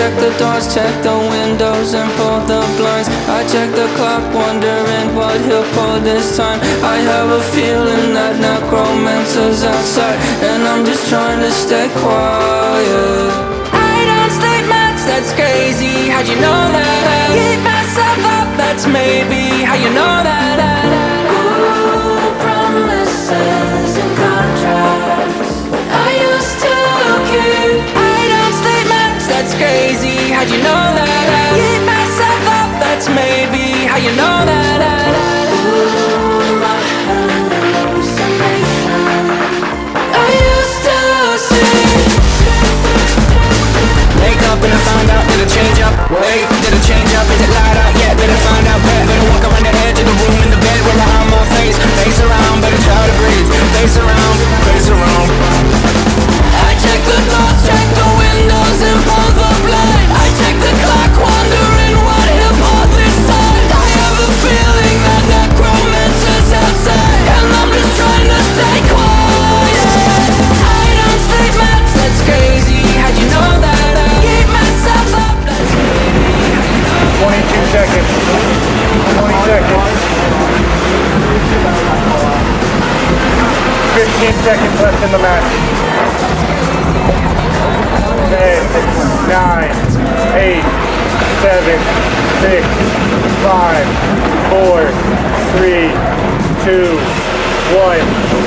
check the doors, check the windows, and pull the blinds. I check the clock, wondering what he'll pull this time. I have a feeling that necromancer's outside, and I'm just trying to stay quiet. I don't sleep much, that's crazy. How'd you know that? Keep myself up, that's maybe how you know that. Ooh, promises and contracts I used to keep. I don't sleep much, that's crazy. How'd you know that? Keep myself up, that's maybe how you know that. Ooh, my hallucination I used to see. Wake up and I found out, did it change up? Wait, did it change up? Is it light out? Yeah, did it find out? Better walk around the edge of the room in the bed where I'm on face around, better try to breathe. Face around, face around. I check the doors, check the windows, and pull the blinds. I check the clock, wondering what he'll pull this time. I have a feeling that necromancer's outside, and I'm just trying to stay quiet. I don't sleep much, that's crazy. How'd you know that? Keep myself up, that's maybe how you know. 22 seconds. 20 seconds. 15 seconds left in the match. 10, 9, 8, 7, 6, 5, 4, 3, 2, 1.